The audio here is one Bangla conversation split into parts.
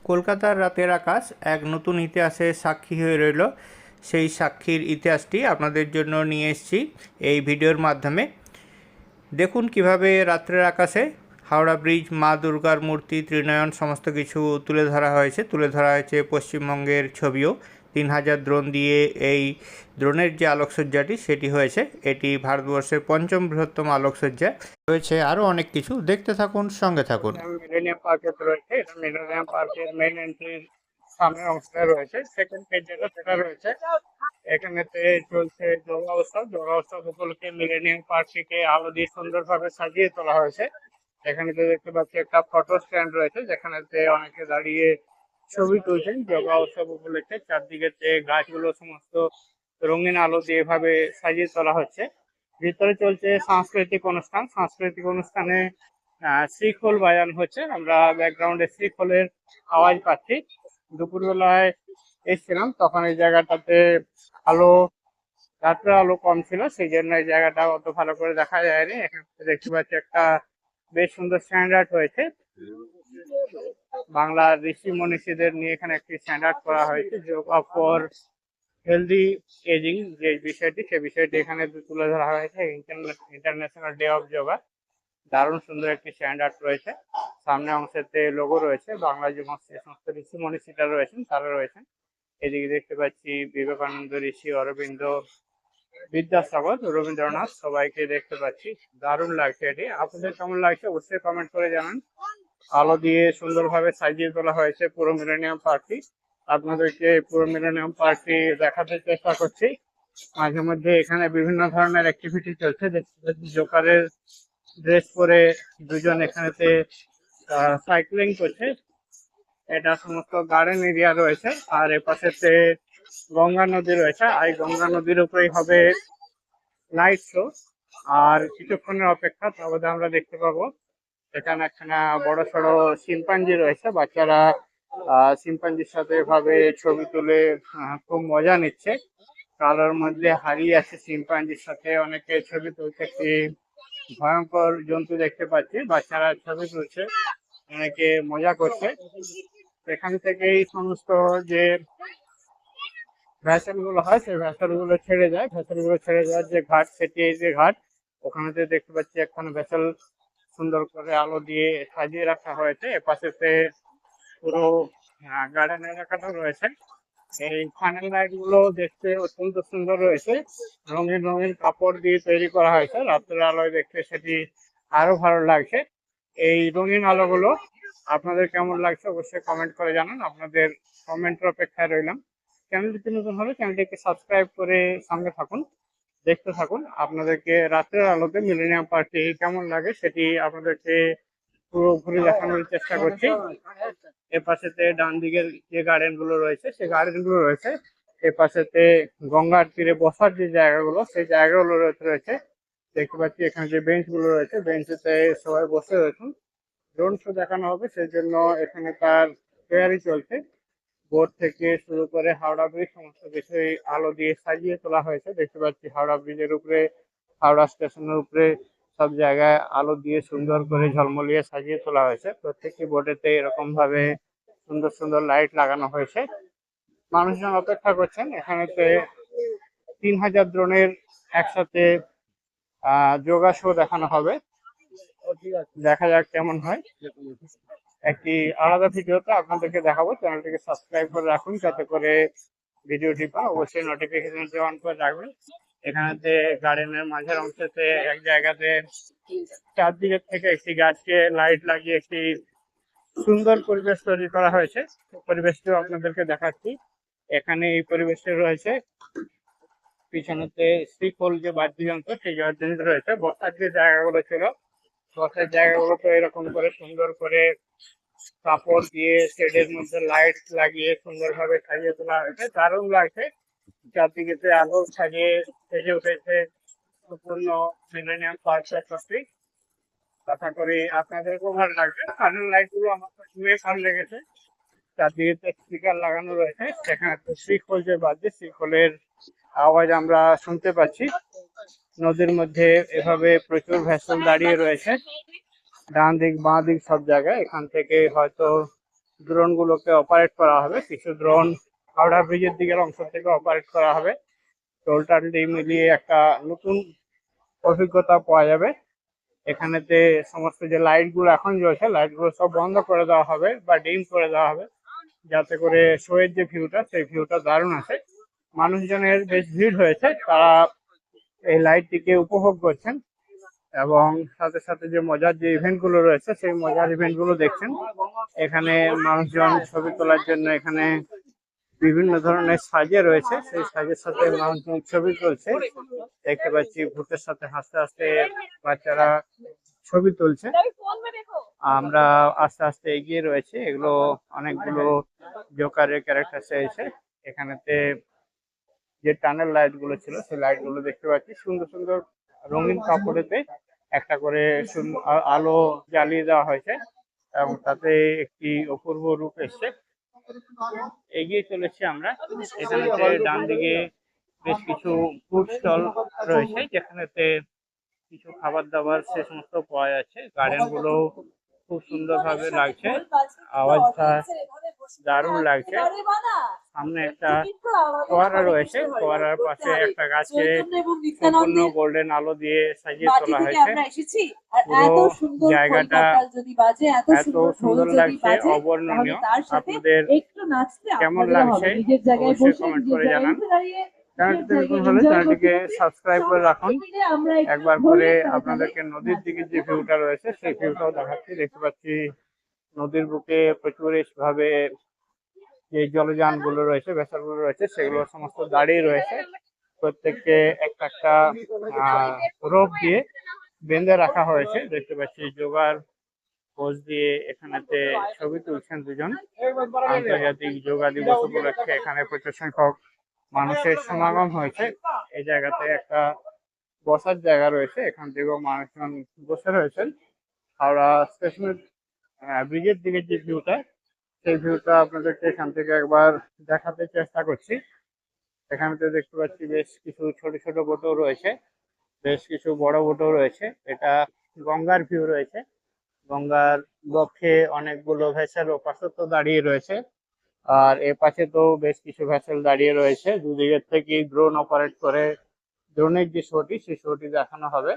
কলকাতার রাতের আকাশ এক নতুন ইতিহাসের সাক্ষী হয়ে রইল। সেই সাক্ষীর ইতিহাসটি আপনাদের জন্য নিয়ে এসেছি এই ভিডিওর মাধ্যমে। দেখুন কিভাবে রাত্রের আকাশে হাওড়া ব্রিজ, মা দুর্গার মূর্তি, ত্রিনয়ন সমস্ত কিছু তুলে ধরা হয়েছে। পশ্চিমবঙ্গের ছবিও 3000 ড্রোন দিয়ে এই ড্রোনের যে আলোকসজ্জাটি সেটি হয়েছে। এটি ভারতবর্ষের 5ম বৃহত্তম আলোকসজ্জা। রয়েছে আরও অনেক কিছু, দেখতে থাকুন, সঙ্গে থাকুন। মিলেনিয়াম পার্কে রয়েছে, এটা মিলেনিয়াম পার্কের মেইন এন্ট্রির সামনের অংশটা রয়েছে। সেকেন্ড পেজ যেটা রয়েছে, এখানেতে চলছে যোগা উৎসব উপলক্ষে মিলেনিয়াম পার্কটিকে আলো দিয়ে সুন্দরভাবে সাজিয়ে তোলা হয়েছে। এখানেতে দেখতে পাচ্ছি একটা ফটো স্ট্যান্ড রয়েছে, যেখানেতে অনেকে দাঁড়িয়ে ছবি তুলছেন যোগা উৎসব উপলক্ষে। চারদিকে গাছগুলো সমস্ত রঙিন আলো দিয়ে এভাবে সাজিয়ে তোলা হচ্ছে। ভিতরে চলছে সাংস্কৃতিক অনুষ্ঠানে শ্রীখোল বাজানো হচ্ছে। আমরা ব্যাকগ্রাউন্ডে শ্রীখোলের আওয়াজ পাচ্ছি। দুপুরবেলায় এসেছিলাম, তখন এই জায়গাটাতে রাত্রে আলো কম ছিল, সেই জন্য এই জায়গাটা অত ভালো করে দেখা যায়নি। এখানে দেখতে পাচ্ছি একটা বেশ সুন্দর স্ট্যান্ডার্ড হয়েছে। বাংলা ঋষি মনীষীদের নিয়ে এখানে একটি স্ট্যান্ডার্ড করা হয়েছে। যোগা ফর হেলদি এজিং যে বিষয়টি, সে বিষয়টি এখানে তুলে ধরা হয়েছে। International day of yoga. দারুণ সুন্দর একটি স্ট্যান্ডার্ড রয়েছে। সামনে অংশেতে লোগো রয়েছে, বাংলা যে সমস্ত ঋষি মনীষীরা রয়েছেন তারা রয়েছেন। এদিকে দেখতে পাচ্ছি বিবেকানন্দ, ঋষি অরবিন্দ, বিদ্যাসাগর, রবীন্দ্রনাথ সবাইকে দেখতে পাচ্ছি। দারুণ লাগছে এটি। আপনাদের কেমন লাগছে অবশ্যই কমেন্ট করে জানান। আলো দিয়ে সুন্দরভাবে সাজিয়ে তোলা হয়েছে পুরো মিলেনিয়াম পার্কটি। আপনাদেরকে পুরো মিলেনিয়াম পার্কটি দেখাতে চেষ্টা করছি। মাঝে মধ্যে এখানে বিভিন্ন ধরনের অ্যাক্টিভিটি চলছে। দেখতে পাচ্ছি জোকারের ড্রেস পরে দুজন এখানেতে সাইক্লিং করছে। এটা সমস্ত গার্ডেন এরিয়া রয়েছে, আর এপাশেতে গঙ্গা নদী রয়েছে। আর এই গঙ্গা নদীর উপরেই হবে নাইট শো। আর কিছুক্ষণের অপেক্ষা, তবে আমরা দেখতে পাবো এখানে একখানা বড় সড়ো শিম্পাঞ্জি রয়েছে। বাচ্চারা শিম্পাঞ্জির সাথে এভাবে ছবি তুলে খুব মজা নিচ্ছে। কালোর মধ্যে হারিয়ে আছে শিম্পাঞ্জির সাথে অনেকে ছবি তুলছে। একটি ভয়ঙ্কর জন্তু দেখতে পাচ্ছি, বাচ্চারা ছবি তুলছে, অনেকে মজা করছে। এখান থেকেই সমস্ত যে ভ্যাসেল গুলো হয়, সেই ভ্যাসেল গুলো ছেড়ে যাওয়ার যে ঘাট, সেটি এই যে ঘাট, ওখানেতে দেখতে পাচ্ছি একখানা ভ্যাসেল সুন্দর করে আলো দিয়ে সাজিয়ে রাখা হয়েছে। এপাশেতে পুরো গার্ডেন এলাকাটা রয়েছে। এই ফানেল লাইট গুলো দেখতে অত্যন্ত সুন্দর রয়েছে, রঙিন রঙিন কাপড় দিয়ে তৈরি করা হয়েছে। রাত্রের আলোয় দেখতে সেটি আরো ভালো লাগছে। এই রঙিন আলোগুলো আপনাদের কেমন লাগছে অবশ্যই কমেন্ট করে জানান। আপনাদের কমেন্টের অপেক্ষায় রইলাম। চ্যানেলটিতে নতুন হলে চ্যানেলটিকে সাবস্ক্রাইব করে সঙ্গে থাকুন, দেখতে থাকুন। আপনাদেরকে রাত্রের আলোতে মিলেনিয়াম পার্কটি কেমন লাগে সেটি আপনাদেরকে পুরো ঘুরে দেখানোর চেষ্টা করছি। এ পাশেতে ডান দিকের যে গার্ডেন গুলো রয়েছে, সেই গার্ডেন গুলো রয়েছে। এ পাশেতে গঙ্গার তীরে বসার যে জায়গাগুলো, সেই জায়গাগুলো রয়েছে। দেখতে পাচ্ছি এখানে যে বেঞ্চ গুলো রয়েছে, বেঞ্চেতে সবাই বসে রয়েছেন। ড্রোন শো দেখানো হবে, সেই জন্য এখানে তার তৈরি চলছে। বোর্ড থেকে শুরু করে হাওড়া ব্রিজ সমস্ত কিছুই আলো দিয়ে সাজিয়ে তোলা হয়েছে। দেখতে পাচ্ছি হাওড়া ব্রিজের উপরে, হাওড়া স্টেশনের উপরে সব জায়গায় আলো দিয়ে সুন্দর করে ঝলমলিয়ে সাজিয়ে তোলা হয়েছে। প্রত্যেকটি বোর্ডেতে এরকম ভাবে সুন্দর সুন্দর লাইট লাগানো হয়েছে। মানুষজন অপেক্ষা করছেন। এখানেতে 3000 ড্রোনের একসাথে যোগা শো দেখানো হবে। দেখা যাক কেমন হয়। একটি আলাদা ভিডিওতে আপনাদেরকে দেখাবো। চ্যানেলটিকে সাবস্ক্রাইব করে রাখুন, যাতে করে ভিডিওটি পান। অবশ্যই নোটিফিকেশন অন করে রাখবেন। এখানেতে গার্ডেনের মাঝের অংশতে এক জায়গাতে চারদিকের থেকে একটি গাছকে লাইট লাগিয়ে একটি সুন্দর পরিবেশ তৈরি করা হয়েছে। পরিবেশটিও আপনাদেরকে দেখাচ্ছি। এখানে এই পরিবেশটি রয়েছে, পিছনেতে শ্রীখোল যে বাদ্যযন্ত্র, সেই বাদ্যযন্ত্র রয়েছে। বসার যে জায়গাগুলো ছিল, বসার জায়গাগুলোতে এরকম করে সুন্দর করে কাপড় দিয়ে শেডের মধ্যে লাইট লাগিয়ে সুন্দরভাবে সাজিয়ে তোলা হয়েছে। দারুণ লাগছে। চারদিকে আলো সাজিয়ে সেজে উঠেছে সম্পূর্ণ মিলেনিয়াম পার্ক চত্বরটি। আশা করি আপনাদেরকেও ভালো লাগবে। ফানেল লাইট গুলো আমার তো খুবই ভালো লেগেছে। চারদিকে স্পিকার লাগানো রয়েছে, সেখানে শ্রীখোল যে বাদ্য, শ্রীখোলের আওয়াজ আমরা শুনতে পাচ্ছি। নদীর মধ্যে এভাবে প্রচুর ভেসেল দাঁড়িয়ে রয়েছে, ডান দিক বাঁ দিক সব জায়গায়। এখান থেকে হয়তো ড্রোন গুলোকে অপারেট করা হবে। কিছু ড্রোন হাওড়া ব্রিজের দিকের অংশ থেকে অপারেট করা হবে। টোটালটি মিলিয়ে একটা নতুন অভিজ্ঞতা পাওয়া যাবে। এখানেতে সমস্ত যে লাইট গুলো এখন জ্বলছে, লাইট গুলো সব বন্ধ করে দেওয়া হবে বা ডিম করে দেওয়া হবে, যাতে করে শো এর যে ভিউটা, সেই ভিউটা দারুণ আসে। মানুষজনের বেশ ভিড় হয়েছে, তারা এই লাইটটিকে উপভোগ করছেন এবং সাথে সাথে যে মজার যে ইভেন্ট গুলো রয়েছে সেই মজার ইভেন্ট গুলো দেখছেন। এখানে মানুষজন ছবি তোলার জন্য এখানে বিভিন্ন ধরনের সাজে রয়েছে, সেই সাজের সাথে মানুষজন ছবি তুলছে। দেখতে পাচ্ছি ভূতের সাথে হাসতে হাসতে বাচ্চারা ছবি তুলছে। আমরা আস্তে আস্তে এগিয়ে রয়েছে, এগুলো অনেকগুলো জোকারের ক্যারেক্টার এসেছে। এখানেতে যে টানেল লাইট গুলো ছিল সেই লাইট গুলো দেখতে পাচ্ছি সুন্দর সুন্দর রঙিন কাপড়েতে একটা করে আলো জ্বালিয়ে দেওয়া হয়েছে এবং তাতে একটি অপূর্ব রূপ এসছে। এগিয়ে চলেছি আমরা। এখানেতে ডান দিকে বেশ কিছু ফুড স্টল রয়েছে, যেখানেতে কিছু খাবার দাবার সে সমস্ত পাওয়া যাচ্ছে। গার্ডেন গুলো খুব সুন্দর ভাবে লাগছে, আওয়াজটা দারুণ লাগছে। সামনে একটা ফোয়ারা রয়েছে, ফোয়ারার পাশে একটা গাছে সম্পূর্ণ গোল্ডেন আলো দিয়ে সাজিয়ে তোলা হয়েছে। পুরো জায়গাটা এত সুন্দর লাগছে, অবর্ণনীয়। আপনাদের কেমন লাগছে অবশ্যই কমেন্ট করে জানান। চ্যানেলটি নতুন হলে চ্যানেলটিকে সাবস্ক্রাইব করে রাখুন। একবার করে আপনাদেরকে নদীর দিকে যে ভিউটা রয়েছে সেই ভিউটাও দেখাচ্ছি। দেখতে পাচ্ছি নদীর বুকে প্রচুর ভাবে যে জলযান গুলো রয়েছে, ভেসেল গুলো রয়েছে, সেগুলো সমস্ত দাঁড়িয়ে রয়েছে। প্রত্যেককে একটা একটা রোপ দিয়ে বেঁধে রাখা হয়েছে। দেখতে পাচ্ছি যোগার পোজ দিয়ে এখানেতে ছবি তুলছেন দুজন। আন্তর্জাতিক যোগা দিবস উপলক্ষে এখানে প্রচুর সংখ্যক মানুষের সমাগম হয়েছে। এই জায়গাতে একটা বসার জায়গা রয়েছে, এখান থেকেও মানুষজন বসে রয়েছেন। হাওড়া স্টেশনের ব্রিজের দিকে যে ভিউটা, সেই ভিউটা আপনাদেরকে এখান থেকে একবার দেখাতে চেষ্টা করছি। এখানেতে দেখতে পাচ্ছি বেশ কিছু ছোট ছোট বোটও রয়েছে, বেশ কিছু বড় বোটও রয়েছে। এটা গঙ্গার ভিউ রয়েছে। গঙ্গার বক্ষে অনেকগুলো ভেসেল ওপাশে তো দাঁড়িয়ে রয়েছে, আর এ পাশে তো বেশ কিছু ভেসেল দাঁড়িয়ে রয়েছে। দুদিকের থেকে ড্রোন অপারেট করে ড্রোনের যে শোটি, সেই শোটি দেখানো হবে।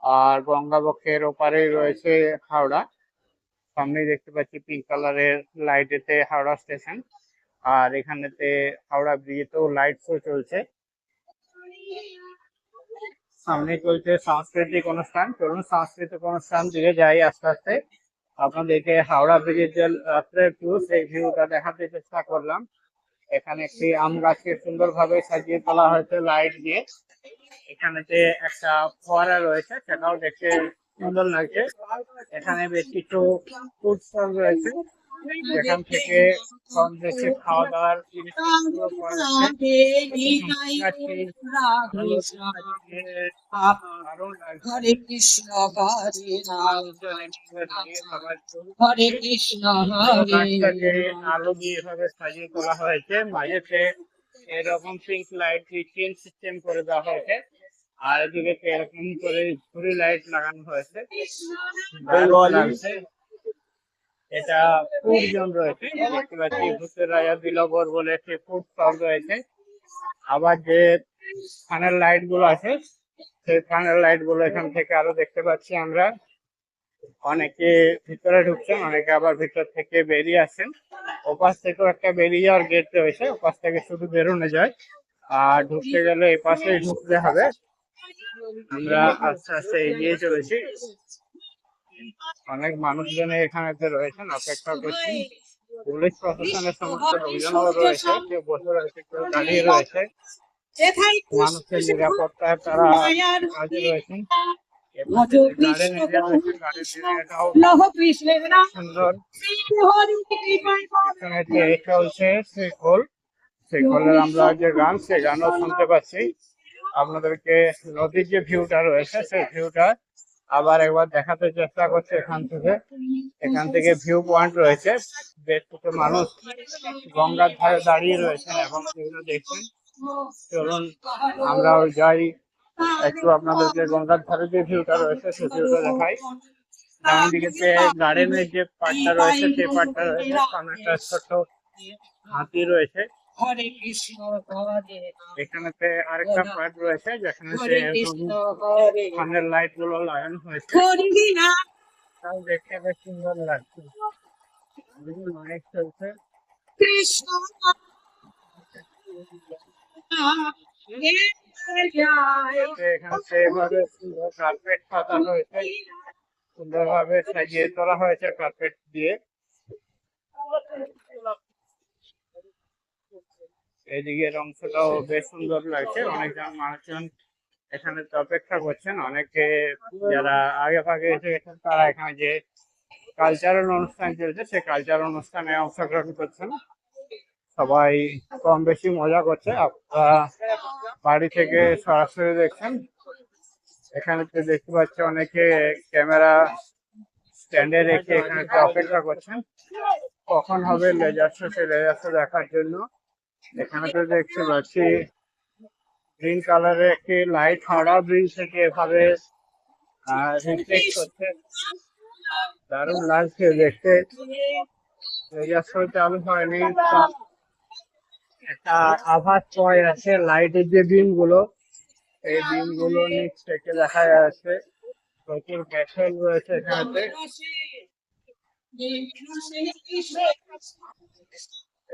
আর গঙ্গা বক্ষের ওপারেই রয়েছে হাওড়া। সামনেই দেখতে পাচ্ছি পিঙ্ক কালারের লাইটেতে হাওড়া স্টেশন। আর এখানেতে হাওড়া ব্রিজেতেও লাইট শো চলছে। সামনে চলছে সাংস্কৃতিক অনুষ্ঠান। চলুন সাংস্কৃতিক অনুষ্ঠান দিকে যাই আস্তে আস্তে। আপনাদেরকে হাওড়া ব্রিজের যে রাত্রের ভিউ, সেই ভিউটা দেখাতে চেষ্টা করলাম। এখানে একটি আম গাছকে সুন্দরভাবে সাজিয়ে তোলা হয়েছে লাইট দিয়ে। এখানেতে একটা ফোয়ারা রয়েছে, সেটাও দেখতে সুন্দর লাগছে। এখানে বেশ কিছু ফুড স্টল রয়েছে, যেখান থেকে কম বেশি খাওয়া দাওয়ার জিনিসপত্র পাওয়া যাচ্ছে। হরে কৃষ্ণ হরে রাম হরে কৃষ্ণ হরে আলো দিয়ে এভাবে সাজিয়ে তোলা হয়েছে। মাঝেতে এরকম পিঙ্ক লাইট চেন সিস্টেম করে দেওয়া হয়েছে, আর এদিকে এরকম করে ঝুড়ি লাইট লাগানো হয়েছে। এটা ফুড জোন রয়েছে, দেখতে পাচ্ছি ভূতের রাজা দিলবর বলে একটি ফুড স্টল রয়েছে। আবার যে ফানেল লাইট গুলো আছে, সেই ফানেল লাইট গুলো এখান থেকে আরো দেখতে পাচ্ছি আমরা। অনেকে ভিতরে ঢুকছেন, অনেকে আবার ভিতর থেকে বেরিয়ে আসছেন। ওপাশ থেকেও একটা বেরিয়ে যাওয়ার গেট রয়েছে, ওপাশ থেকে শুধু বেরোনো যায়, আর ঢুকতে গেলে এই পাশেই ঢুকতে হবে। আমরা আস্তে আস্তে এগিয়ে চলেছি। অনেক মানুষজন এখানেতে রয়েছেন, অপেক্ষা করছেন। পুলিশ প্রশাসনের সমস্ত লোকজনও রয়েছে, কেউ বসে রয়েছে, কেউ দাঁড়িয়ে রয়েছে। মানুষের নিরাপত্তায় তারা কাজে রয়েছেন। সুন্দর চলছে শ্রীখোল। শ্রীখোলের আমরা যে গান, সেই গানও শুনতে পাচ্ছি। আপনাদেরকে নদীর যে ভিউটা রয়েছে, সেই ভিউটা আবার একবার দেখাতে চেষ্টা করছে। এখান থেকে ভিউ পয়েন্ট রয়েছে। বেশ কিছু মানুষ গঙ্গার ধারে দাঁড়িয়ে রয়েছেন এবং সেগুলো দেখছেন। চলুন আমরাও যাই, একটু আপনাদেরকে গঙ্গার ধারে যে ভিউটা রয়েছে সেই ভিউটা দেখাই। ডান দিকে গার্ডেনের যে পার্টটা রয়েছে সেই পার্টটা রয়েছে, সামনে একটা ছোট হাতি রয়েছে। হরে কৃষ্ণ হরে রাম এখানেতে আরেকটা পার্ট রয়েছে যেখানে হরে কৃষ্ণ হরে রাম সামনের লাইট গুলো লাগানো হয়েছে, হরি রাম তাও দেখতে বেশ সুন্দর লাগছে। লাইট চলছে। কৃষ্ণ এখানে সেভাবে সুন্দর কার্পেট পাতা হয়েছে, সুন্দরভাবে সাজিয়ে তোলা হয়েছে কার্পেট দিয়ে। এদিকের অংশটাও বেশ সুন্দর লাগছে। অনেকজন মানুষজন এখানে তো অপেক্ষা করছেন, অনেকে যারা আগে ভাগে এসে গেছেন তারা এখানে যে কালচারাল অনুষ্ঠান চলছে সেই কালচারাল অনুষ্ঠানে অংশগ্রহণ করছেন। সবাই কম বেশি মজা করছে। আপনারা বাড়ি থেকে সরাসরি দেখছেন। এখানে তো দেখতে পাচ্ছি অনেকে ক্যামেরা স্ট্যান্ডে রেখে এখানে অপেক্ষা করছেন কখন হবে লেজার শো, সেই লেজার শো দেখার জন্য। এখানে তো দেখতে পাচ্ছি গ্রিন কালারের একটি লাইট হাওড়া ব্রিজ থেকে এভাবে রিফ্লেক্ট করছে, দারুণ লাগছে দেখতে। লেজার শো চালু হয়নি, একটা আভাস পাওয়া যাচ্ছে লাইটের যে বিম গুলো, এই বিম গুলো নিচ থেকে দেখা যাচ্ছে। প্রচুর ব্যাসেল রয়েছে এখানে।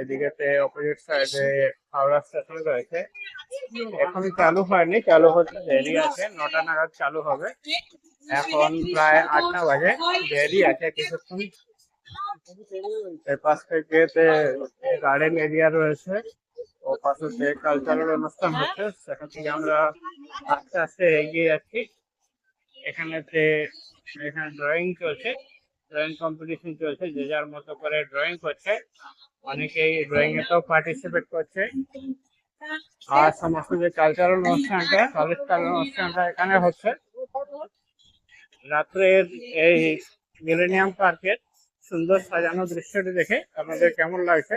এদিকে অপোজিট সাইডে হাওড়া স্টেশন রয়েছে, এখনই চালু হয়নি, চালু হতে দেরি আছে, 9টা নাগাদ চালু হবে। এখন প্রায় 8টা বাজে, দেরি আছে কিছুক্ষণ। এর পাশ থেকে গার্ডেন এরিয়া রয়েছে, ও পাশে কালচারাল অনুষ্ঠান হচ্ছে, সেখান থেকে আমরা আস্তে আস্তে এগিয়ে যাচ্ছি। এখানে ড্রয়িং চলছে, ড্রয়িং কম্পিটিশন চলছে, যে যার মতো করে ড্রয়িং করছে। অনেকেই ড্রয়িং এতেও পার্টিসিপেট করছে। আর সমস্ত যে কালচারাল অনুষ্ঠানটা এখানে হচ্ছে। রাত্রের এই মিলেনিয়াম পার্কের সুন্দর সাজানো দৃশ্যটি দেখে আপনাদের কেমন লাগছে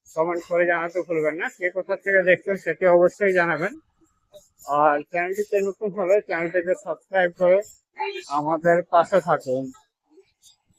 কমেন্ট করে জানাতে ভুলবেন না। কে কোথা থেকে দেখছেন সেটি অবশ্যই জানাবেন। আর চ্যানেলটিতে নতুন হলে চ্যানেলটিকে সাবস্ক্রাইব করে আমাদের পাশে থাকুন।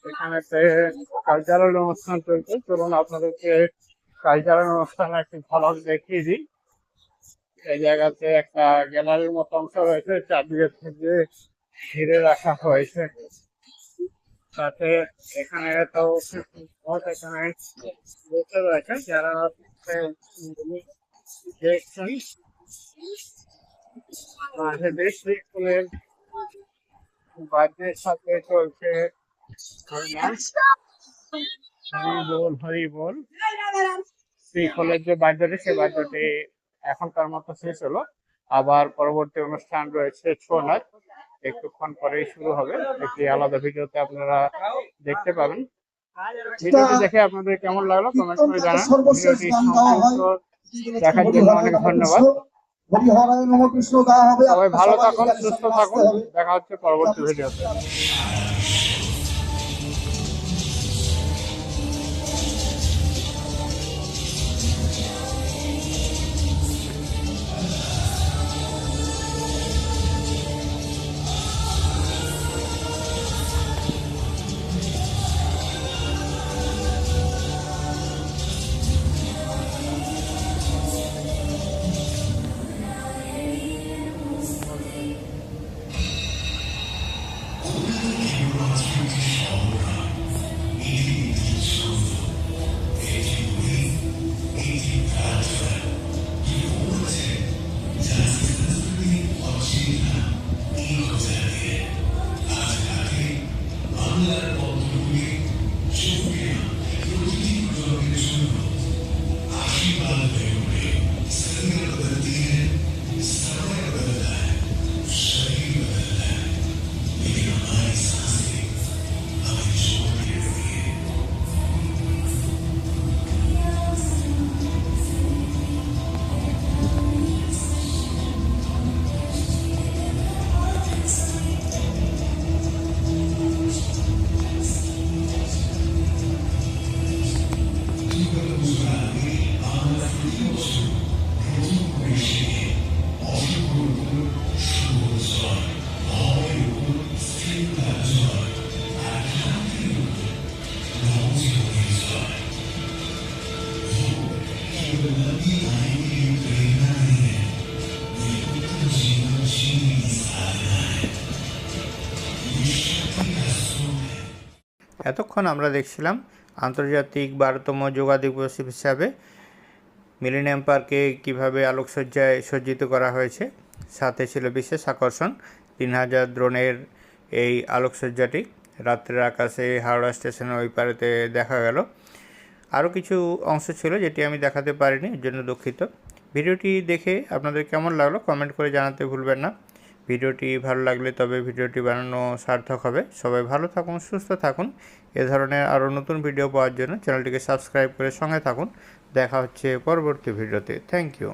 এখানে কালচারাল অনুষ্ঠান চলছে, চলুন আপনাদেরকে কালচারাল অনুষ্ঠানে একটি ঝলক দেখিয়ে দিই। এই জায়গাতে একটা গ্যালারির মতো অংশ রয়েছে, চারদিকে থেকে ঘিরে রাখা হয়েছে। সাথে এখানে তো এখানে বসে রয়েছে যারা দেখছেন। বেশ স্কুলের বাদ্যের সাথে চলছে হরি বল। শ্রীফলের যে বাদ্যটি, সেই বাদ্যটি এখনকার মতো শেষ হলো। আবার পরবর্তী অনুষ্ঠান রয়েছে ছৌ নাচ, একটুক্ষণ পরেই শুরু হবে। একটি আলাদা ভিডিওতে আপনারা দেখতে পাবেন। ভিডিওটি দেখে আপনাদের কেমন লাগলো কমেন্ট করে জানান। ভিডিওটি সম্পূর্ণ দেখার জন্য অনেক ধন্যবাদ। সবাই ভালো থাকুন, সুস্থ থাকুন, দেখা হচ্ছে পরবর্তী ভিডিওতে। এতক্ষণ আমরা দেখছিলাম আন্তর্জাতিক 12তম যোগা দিবস হিসাবে মিলেনিয়াম পার্কে কীভাবে আলোকসজ্জায় সজ্জিত করা হয়েছে। সাথে ছিল বিশেষ আকর্ষণ 3000 দ্রোণের এই আলোকসজ্জাটি রাত্রের আকাশে হাওড়া স্টেশনের ওই পারেতে দেখা গেল। আরও কিছু অংশ ছিল যেটি আমি দেখাতে পারিনি, এর জন্য দুঃখিত। ভিডিওটি দেখে আপনাদের কেমন লাগলো কমেন্ট করে জানাতে ভুলবেন না। ভিডিওটি ভালো লাগলে তবে ভিডিওটি বানানো সার্থক হবে। সবাই ভালো থাকুন, সুস্থ থাকুন। এ ধরনের আরও নতুন ভিডিও পাওয়ার জন্য চ্যানেলটিকে সাবস্ক্রাইব করে সঙ্গে থাকুন। দেখা হচ্ছে পরবর্তী ভিডিওতে। Thank you.